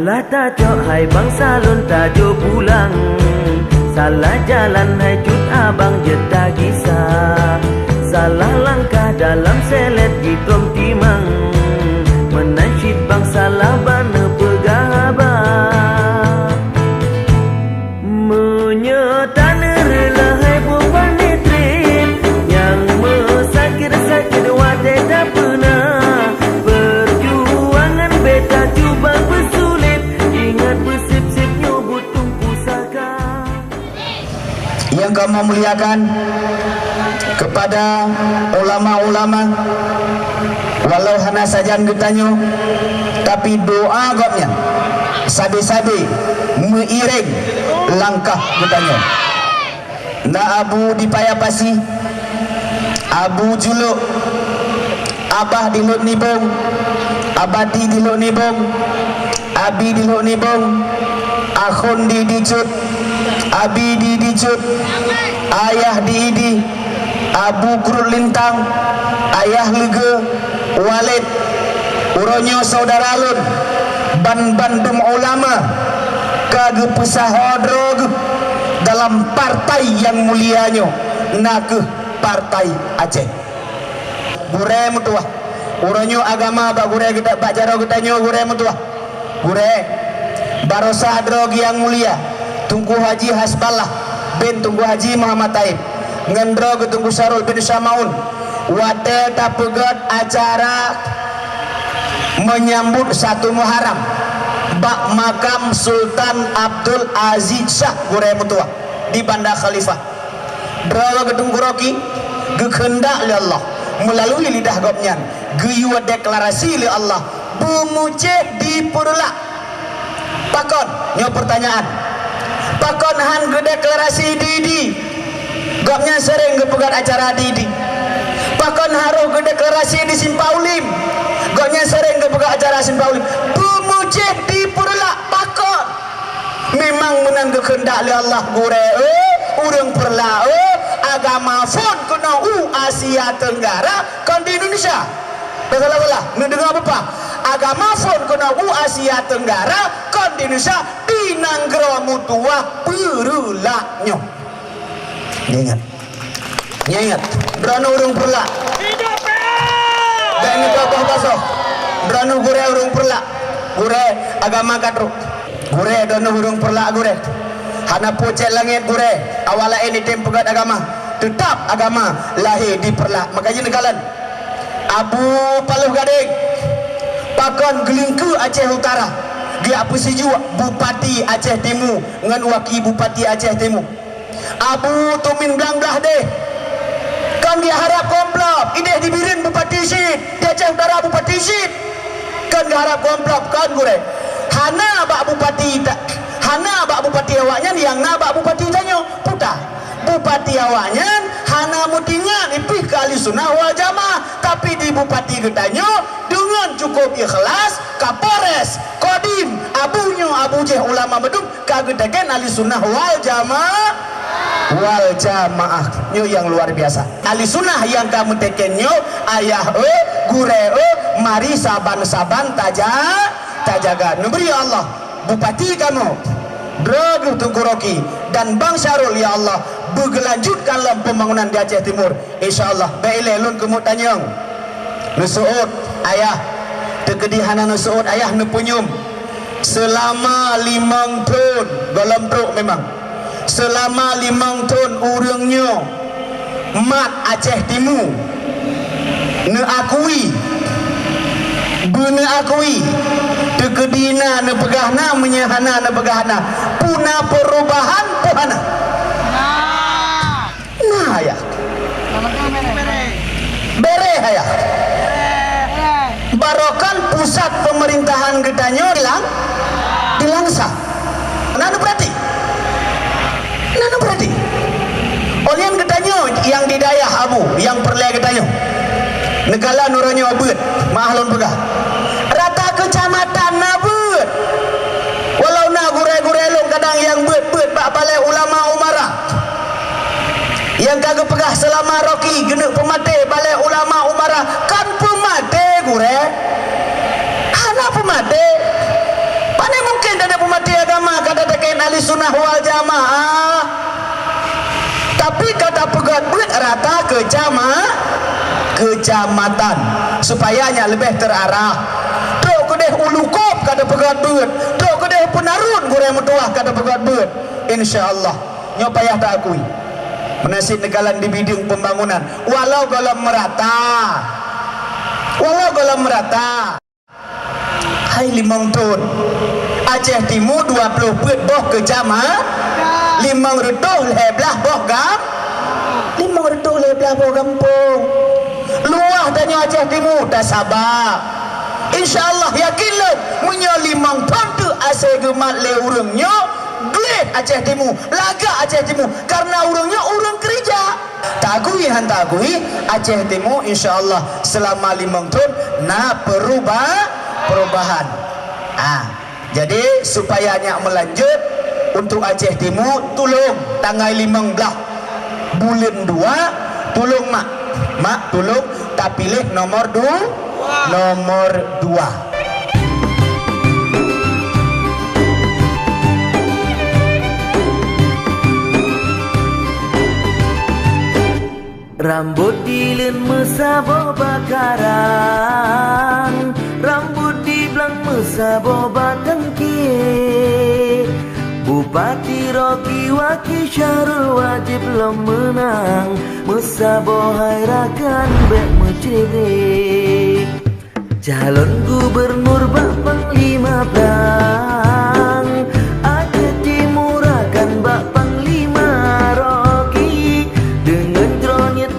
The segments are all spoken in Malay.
Salah tajuk hai bangsa lun tajuk pulang, salah jalan hai cut abang jeda kisah, salah langkah dalam selet gitrom timang, menasyid bangsa labana pegabah, menyertan rela hai bukan netrim, yang mesakir-sakir wate tak pernah, perjuangan beta cuba bersulit, ingat bersip-sip nyobut tungku saka. Yang kami muliakan kepada ulama-ulama, walau hana sajan getanyo, tapi doa gopnya sabi-sabi mengiring langkah getanyo. Na abu dipayapasi, abu juluk, abah diluk nibong, abadi diluk nibong, abi diluk nibong, akhun di dicut, abi di dicut, ayah diidi, abu kurut lintang, ayah lega, walid, uronyo saudara lun, ban-bandum ulama, kage pesahodrog dalam partai yang mulianyo, nak partai Aceh. Gure mutuah, uronyo agama bak gure kita bak jaro getanyo gure mutuah, gure barosa drog yang mulia, Tunku Haji Hasballah bin Tunku Haji Muhammad Taib, ngendro Tunku Sarul bin Samaun, wate tapegat acara menyambut 1 Muharram bak makam Sultan Abdul Aziz Shah Gure Mutua di Bandar Khalifah. Drawa gedung Kuroki gekendak li Allah melalui lidah gopnyan geyuat deklarasi li Allah bumuceh di perlak pakon nyo pertanyaan pakon han gedeklarasi didi gopnya sering gepegat acara didi pakon haruh gedeklarasi di Simpaulim gopnya sering gepegat acara Simpaulim bumuceh di perlak pakon memang menang gekendak li Allah gure urang perlak agama pun kena Asia Tenggara kan di Indonesia salah-salah mendengar apa agama pun kena Asia Tenggara kan di Indonesia di Nanggro Mutua perulaknya ingat berana urang perlak dan ini babah basoh berana gure urang perlak gure agama kadruk gure dono urang perlak gure hana pocet langit gure awala ini tim pegat agama tetap agama lahir di perlak makanya negalan Abu Paluh Gading pakon gelingku Aceh Utara dia apa sejuk Bupati Aceh Timur dengan wakil Bupati Aceh Timur Abu Tumin Belang Belah deh kan dia harap komplop ini dibirin Bupati Syed di Aceh Utara Bupati Syed kan dia harap komplop kan gure hana bak Bupati hana bak Bupati awaknya yang na bak Bupati tanyo putar Bupati awaknya hana mutinya ipih ke ahli sunnah wal jamaah tapi di Bupati getanyo dengan cukup ikhlas Kapolres Kodim abunyo Abu Jeh ulama medum kagedegen ahli sunnah wal jamaah nyo yang luar biasa ahli sunnah yang kamu tekenyo ayah gure mari saban-saban tajaga nubri ya Allah Bupati kamu Dragul Tungkuroki dan Bang Syarul ya Allah bergelanjutkan dalam pembangunan di Aceh Timur insyaallah baile lun kemut tanyong nusuut ayah tegedihana nusuut ayah nepunyum selama 5 tahun dalam truk memang selama 5 tahun urangnya mat Aceh Timur neakui tegedina nepegahna menyahana nepegahna puna perubahan puhana nah ya bere ya barokan pusat pemerintahan getanyo dilangsa nanu berarti olian getanyo yang di dayah abu yang perleh getanyo negala nuranyo abut mahlon pegah rata kecamatan nabut walau na gure-gure long kadang yang bet bak balai ulama umarah yang kagak pegah selama roki genek pemate balai ulama umarah kan pemate gure hana pemate pane ahli sunnah wal jamaah. Tapi kata pegat buat rata kecamatan supayanya lebih terarah. Tok kedeh ulukop kata pegat buat. Tok kedeh penarun goreng mutuah kata pegat buat. Insyaallah nyopayah tak akui. Menasib negalan di bidang pembangunan walau galam merata hai 5 tahun Aceh Timur 20 put boh kecamatan 5 retuh leblah boh gam 5 retuh leblah boh kampung luah tanya Aceh Timur dah sabar insyaallah yakinlah munyo 5 tahun tu asal gemat le urangnya Gleh Aceh Timur, laga Aceh Timur karena urangnya urang kerja. Tagui Aceh Timur insyaallah selama 5 tahun na perubahan. Jadi supaya nyak melanjut untuk Aceh Timur tolong tanggal 15 bulan 2 tolong mak tolong tak pilih nomor 2. Rambut dilin mesabo bakaran, rambut di belang mesabo batangki. Bupati Roki Waki Syarul wajib lo menang, mesabo hairakan bek menciri. Calon gubernur bak panglima belang, Aceh Timur akan bak panglima Roki dengan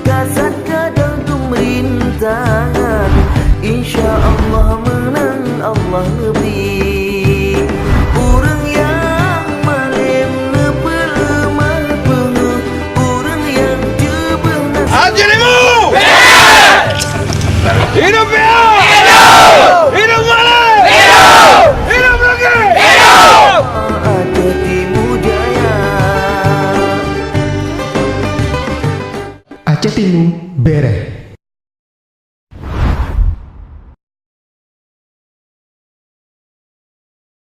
kasat kadang pemerintahan insyaallah menang Allah lebih urang yang malim nepelemah penuh urang yang jebah Aceh Timur hidup ya hidup malam hidup lagi Aceh Timur jaya Aceh Timur beres.